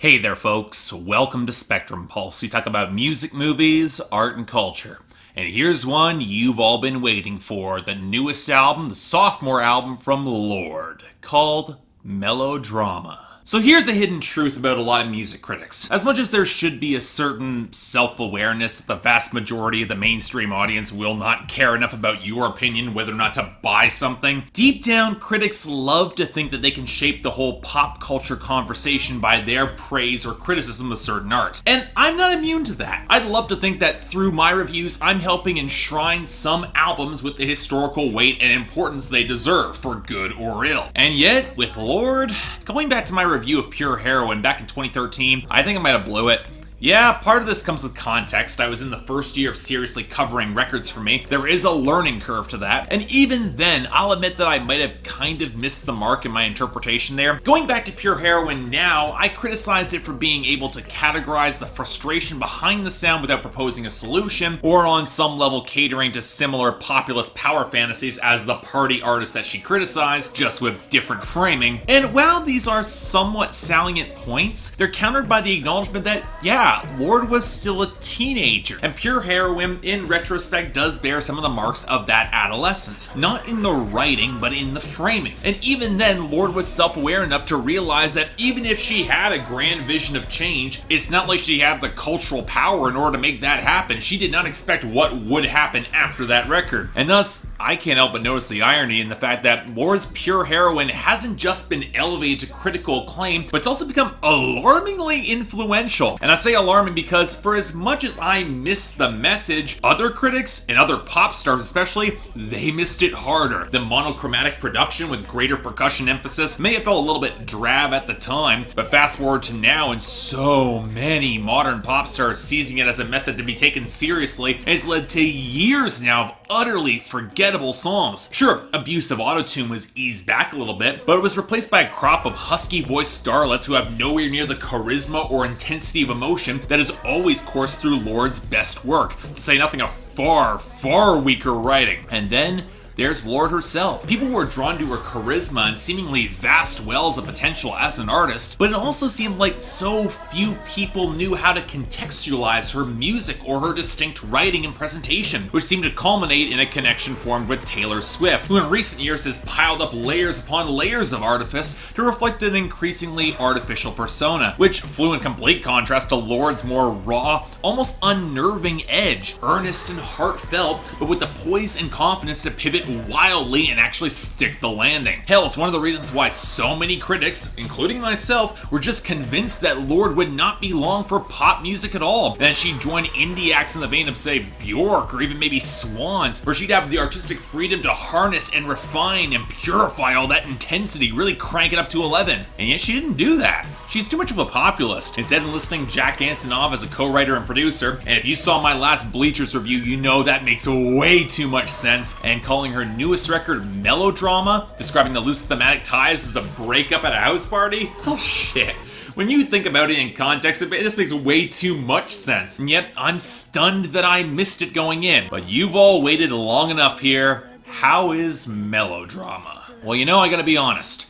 Hey there folks, welcome to Spectrum Pulse. We talk about music, movies, art, and culture. And here's one you've all been waiting for, the newest album, the sophomore album from Lorde, called Melodrama. So here's a hidden truth about a lot of music critics. As much as there should be a certain self-awareness that the vast majority of the mainstream audience will not care enough about your opinion whether or not to buy something, deep down critics love to think that they can shape the whole pop culture conversation by their praise or criticism of certain art. And I'm not immune to that. I'd love to think that through my reviews I'm helping enshrine some albums with the historical weight and importance they deserve, for good or ill. And yet, with Lorde, going back to my review of Pure Heroine back in 2013, I think I might have blew it. Yeah, part of this comes with context. I was in the first year of seriously covering records for me. There is a learning curve to that. And even then, I'll admit that I might have kind of missed the mark in my interpretation there. Going back to Pure Heroine now, I criticized it for being able to categorize the frustration behind the sound without proposing a solution, or on some level catering to similar populist power fantasies as the party artist that she criticized, just with different framing. And while these are somewhat salient points, they're countered by the acknowledgement that, yeah, Lorde was still a teenager, and Pure Heroine, in retrospect, does bear some of the marks of that adolescence. Not in the writing, but in the framing. And even then, Lorde was self-aware enough to realize that even if she had a grand vision of change, it's not like she had the cultural power in order to make that happen. She did not expect what would happen after that record. And thus, I can't help but notice the irony in the fact that Lorde's Pure Heroine hasn't just been elevated to critical acclaim, but it's also become alarmingly influential. And I say alarming because for as much as I missed the message, other critics, and other pop stars especially, they missed it harder. The monochromatic production with greater percussion emphasis may have felt a little bit drab at the time, but fast forward to now and so many modern pop stars seizing it as a method to be taken seriously, and it's led to years now of utterly forgettable songs. Sure, abuse of autotune was eased back a little bit, but it was replaced by a crop of husky-voiced starlets who have nowhere near the charisma or intensity of emotion that has always coursed through Lorde's best work, to say nothing of far, far weaker writing. And then there's Lorde herself. People were drawn to her charisma and seemingly vast wells of potential as an artist, but it also seemed like so few people knew how to contextualize her music or her distinct writing and presentation, which seemed to culminate in a connection formed with Taylor Swift, who in recent years has piled up layers upon layers of artifice to reflect an increasingly artificial persona, which flew in complete contrast to Lorde's more raw, almost unnerving edge, earnest and heartfelt, but with the poise and confidence to pivot wildly and actually stick the landing. Hell, it's one of the reasons why so many critics, including myself, were just convinced that Lorde would not be long for pop music at all, and that she'd join indie acts in the vein of, say, Bjork or even maybe Swans, where she'd have the artistic freedom to harness and refine and purify all that intensity, really crank it up to 11. And yet she didn't do that. She's too much of a populist, instead enlisting Jack Antonoff as a co-writer and producer, and if you saw my last Bleachers review, you know that makes way too much sense, and calling her newest record Melodrama, describing the loose thematic ties as a breakup at a house party? Oh shit. When you think about it in context, it just makes way too much sense, and yet I'm stunned that I missed it going in. But you've all waited long enough here. How is Melodrama? Well, you know, I gotta be honest.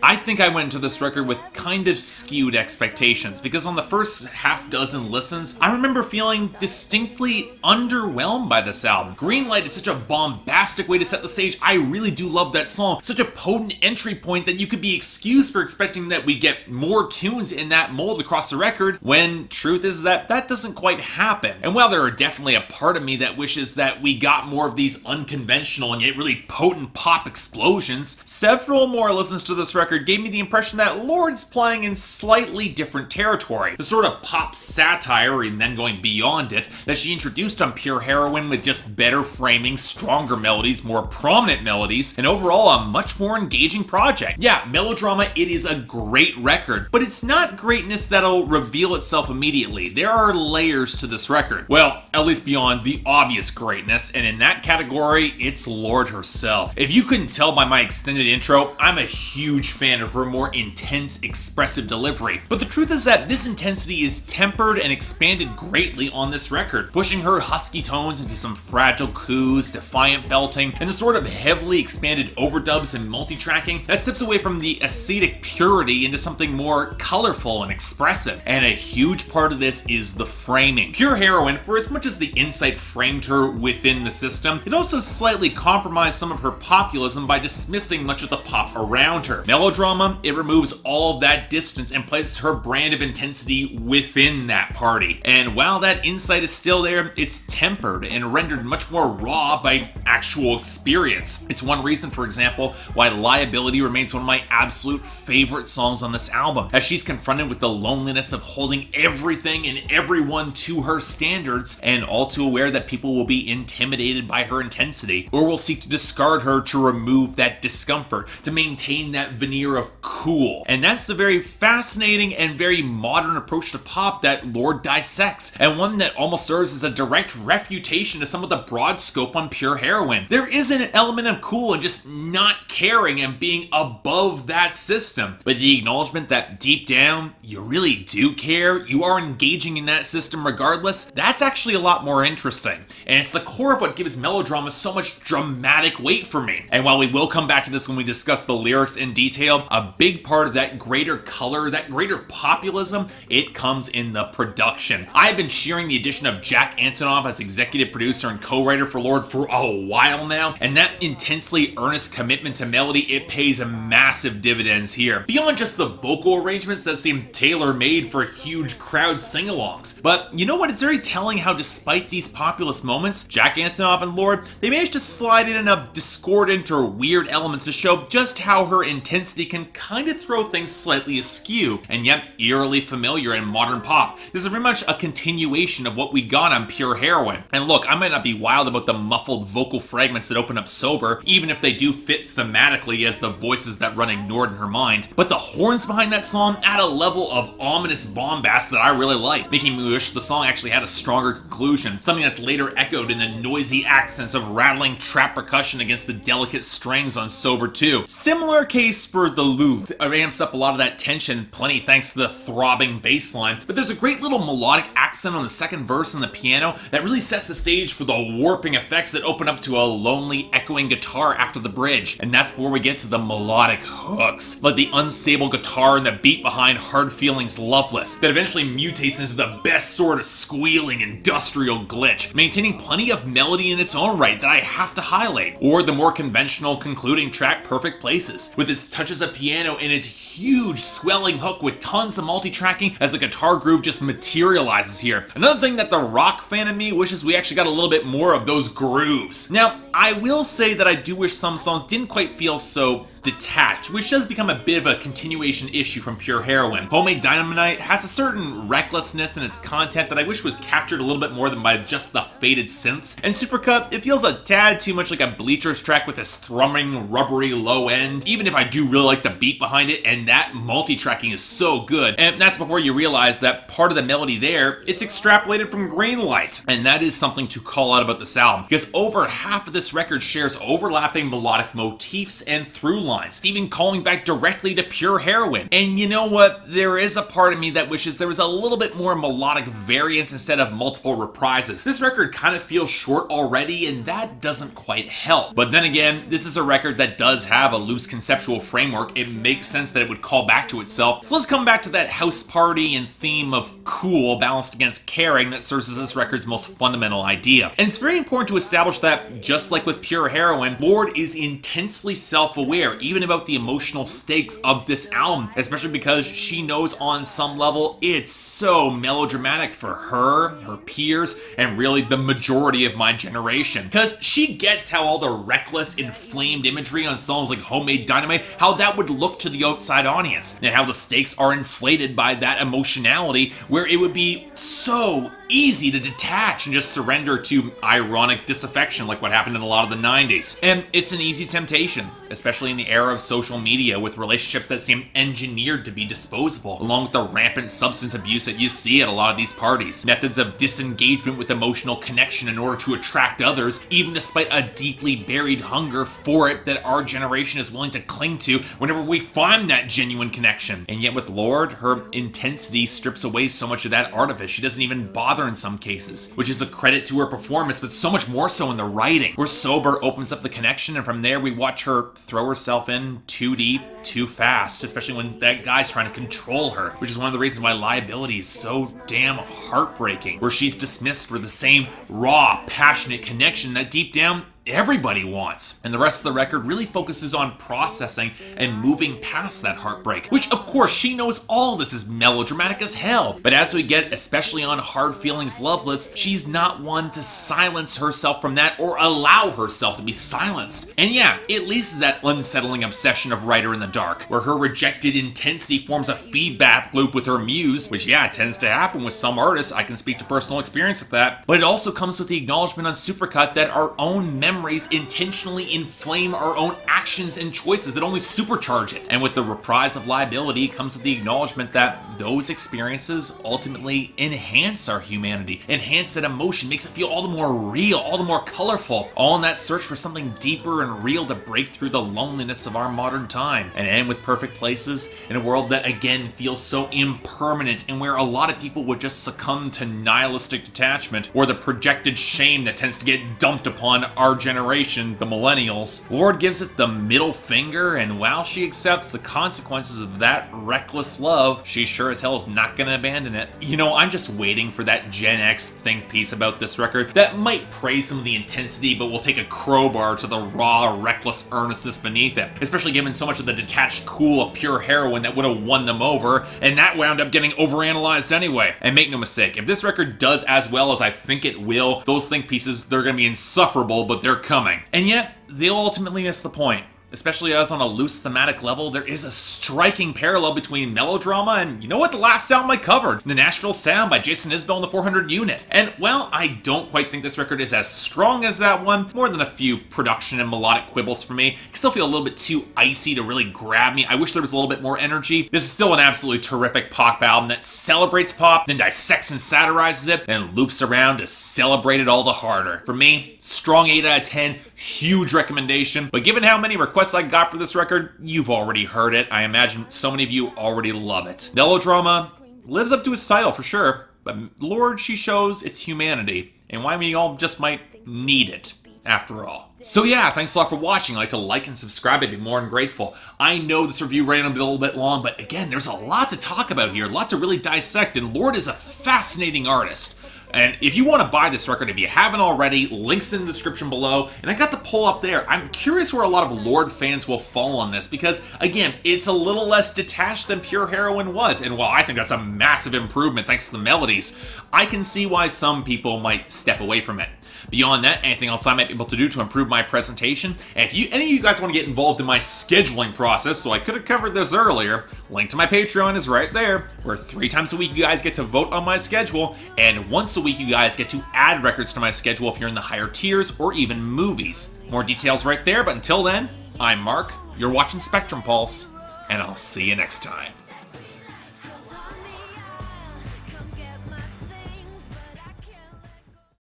I think I went into this record with kind of skewed expectations, because on the first half dozen listens, I remember feeling distinctly underwhelmed by this album. Greenlight is such a bombastic way to set the stage. I really do love that song. Such a potent entry point that you could be excused for expecting that we get more tunes in that mold across the record, when truth is that that doesn't quite happen. And while there are definitely a part of me that wishes that we got more of these unconventional and yet really potent pop explosions, several more listens to this record gave me the impression that Lorde's playing in slightly different territory. The sort of pop satire, and then going beyond it, that she introduced on Pure Heroine with just better framing, stronger melodies, more prominent melodies, and overall a much more engaging project. Yeah, Melodrama, it is a great record, but it's not greatness that'll reveal itself immediately. There are layers to this record. Well, at least beyond the obvious greatness, and in that category, it's Lorde herself. If you couldn't tell by my extended intro, I'm a huge huge fan of her more intense, expressive delivery. But the truth is that this intensity is tempered and expanded greatly on this record, pushing her husky tones into some fragile coos, defiant belting, and the sort of heavily expanded overdubs and multi-tracking that steps away from the ascetic purity into something more colorful and expressive. And a huge part of this is the framing. Pure Heroine, for as much as the Insight framed her within the system, it also slightly compromised some of her populism by dismissing much of the pop around her. Melodrama, it removes all of that distance and places her brand of intensity within that party. And while that insight is still there, it's tempered and rendered much more raw by actual experience. It's one reason, for example, why Liability remains one of my absolute favorite songs on this album, as she's confronted with the loneliness of holding everything and everyone to her standards, and all too aware that people will be intimidated by her intensity, or will seek to discard her to remove that discomfort, to maintain that veneer of cool. And that's the very fascinating and very modern approach to pop that Lorde dissects, and one that almost serves as a direct refutation to some of the broad scope on Pure Heroine. There is an element of cool and just not caring and being above that system, but the acknowledgement that deep down, you really do care, you are engaging in that system regardless, that's actually a lot more interesting. And it's the core of what gives Melodrama so much dramatic weight for me. And while we will come back to this when we discuss the lyrics in detail, a big part of that greater color, that greater populism, it comes in the production. I've been cheering the addition of Jack Antonoff as executive producer and co-writer for Lorde for a while now, and that intensely earnest commitment to melody, it pays massive dividends here. Beyond just the vocal arrangements that seem tailor-made for huge crowd sing-alongs. But you know what? It's very telling how despite these populist moments, Jack Antonoff and Lorde, they managed to slide in enough discordant or weird elements to show just how her intensity can kind of throw things slightly askew, and yet eerily familiar in modern pop. This is very much a continuation of what we got on Pure Heroine. And look, I might not be wild about the muffled vocal fragments that open up Sober, even if they do fit thematically as the voices that run ignored in her mind, but the horns behind that song add a level of ominous bombast that I really like, making me wish the song actually had a stronger conclusion, something that's later echoed in the noisy accents of rattling trap percussion against the delicate strings on Sober 2. Similar case for the Louvre. It amps up a lot of that tension, plenty thanks to the throbbing bass line, but there's a great little melodic accent on the second verse on the piano that really sets the stage for the warping effects that open up to a lonely, echoing guitar after the bridge. And that's before we get to the melodic hooks, like the unstable guitar and the beat behind Hard Feelings' Loveless, that eventually mutates into the best sort of squealing industrial glitch, maintaining plenty of melody in its own right that I have to highlight. Or the more conventional concluding track, Perfect Places, with its touches of piano and its huge swelling hook with tons of multi-tracking as the guitar groove just materializes here. Another thing that the rock fan in me wishes we actually got a little bit more of those grooves. Now, I will say that I do wish some songs didn't quite feel so detached, which does become a bit of a continuation issue from Pure Heroine. Homemade Dynamite has a certain recklessness in its content that I wish was captured a little bit more than by just the faded synths. And Supercut, it feels a tad too much like a Bleachers track with this thrumming, rubbery low end, even if I do really like the beat behind it, and that multi-tracking is so good. And that's before you realize that part of the melody there, it's extrapolated from Greenlight. And that is something to call out about this album, because over half of this record shares overlapping melodic motifs and through lines, even calling back directly to Pure Heroine. And you know what? There is a part of me that wishes there was a little bit more melodic variance instead of multiple reprises. This record kind of feels short already, and that doesn't quite help. But then again, this is a record that does have a loose conceptual framework. It makes sense that it would call back to itself. So let's come back to that house party and theme of cool balanced against caring that serves as this record's most fundamental idea. And it's very important to establish that, just like with Pure Heroine, Lorde is intensely self-aware, even about the emotional stakes of this album, especially because she knows on some level it's so melodramatic for her, her peers, and really the majority of my generation. Because she gets how all the reckless, inflamed imagery on songs like Homemade Dynamite, how that would look to the outside audience, and how the stakes are inflated by that emotionality, where it would be so so easy to detach and just surrender to ironic disaffection like what happened in a lot of the 90s. And it's an easy temptation, especially in the era of social media with relationships that seem engineered to be disposable, along with the rampant substance abuse that you see at a lot of these parties. Methods of disengagement with emotional connection in order to attract others, even despite a deeply buried hunger for it that our generation is willing to cling to whenever we find that genuine connection. And yet with Lorde, her intensity strips away so much of that artifice. She doesn't even bother in some cases, which is a credit to her performance, but so much more so in the writing, where Sober opens up the connection, and from there we watch her throw herself in too deep, too fast, especially when that guy's trying to control her, which is one of the reasons why Liability is so damn heartbreaking, where she's dismissed for the same raw, passionate connection that deep down everybody wants. And the rest of the record really focuses on processing and moving past that heartbreak, which of course she knows all this is melodramatic as hell. But as we get, especially on Hard Feelings Loveless, she's not one to silence herself from that or allow herself to be silenced. And yeah, it leads to that unsettling obsession of Writer in the Dark, where her rejected intensity forms a feedback loop with her muse, which yeah, tends to happen with some artists. I can speak to personal experience with that. But it also comes with the acknowledgement on Supercut that our own memories intentionally inflame our own actions and choices that only supercharge it. And with the reprise of Liability comes with the acknowledgement that those experiences ultimately enhance our humanity, enhance that emotion, makes it feel all the more real, all the more colorful, all in that search for something deeper and real to break through the loneliness of our modern time. And end with Perfect Places in a world that again feels so impermanent, and where a lot of people would just succumb to nihilistic detachment or the projected shame that tends to get dumped upon our generation, the millennials. Lorde gives it the middle finger, and while she accepts the consequences of that reckless love, she sure as hell is not gonna abandon it. You know, I'm just waiting for that Gen X think piece about this record that might praise some of the intensity, but will take a crowbar to the raw, reckless earnestness beneath it, especially given so much of the detached cool of pure heroin that would have won them over, and that wound up getting overanalyzed anyway. And make no mistake, if this record does as well as I think it will, those think pieces, they're gonna be insufferable, but they're coming. And yet, they'll ultimately miss the point. Especially as on a loose thematic level, there is a striking parallel between Melodrama and, you know what, the last album I covered, The Nashville Sound by Jason Isbell and the 400 Unit. And while I don't quite think this record is as strong as that one, more than a few production and melodic quibbles for me, it can still feel a little bit too icy to really grab me. I wish there was a little bit more energy. This is still an absolutely terrific pop album that celebrates pop, then dissects and satirizes it, and loops around to celebrate it all the harder. For me, strong 8 out of 10, huge recommendation, but given how many requests I got for this record, you've already heard it. I imagine so many of you already love it. Melodrama lives up to its title for sure, but Lorde, she shows its humanity, and why we all just might need it, after all. So yeah, thanks a lot for watching. I'd like to like and subscribe, I'd be more than grateful. I know this review ran a little bit long, but again, there's a lot to talk about here, a lot to really dissect, and Lorde is a fascinating artist. And if you want to buy this record, if you haven't already, links in the description below. And I got the poll up there. I'm curious where a lot of Lorde fans will fall on this because, again, it's a little less detached than Pure Heroin was. And while I think that's a massive improvement thanks to the melodies, I can see why some people might step away from it. Beyond that, anything else I might be able to do to improve my presentation? And if any of you guys want to get involved in my scheduling process, so I could have covered this earlier, link to my Patreon is right there, where 3 times a week you guys get to vote on my schedule, and once a week you guys get to add records to my schedule if you're in the higher tiers, or even movies. More details right there, but until then, I'm Mark, you're watching Spectrum Pulse, and I'll see you next time.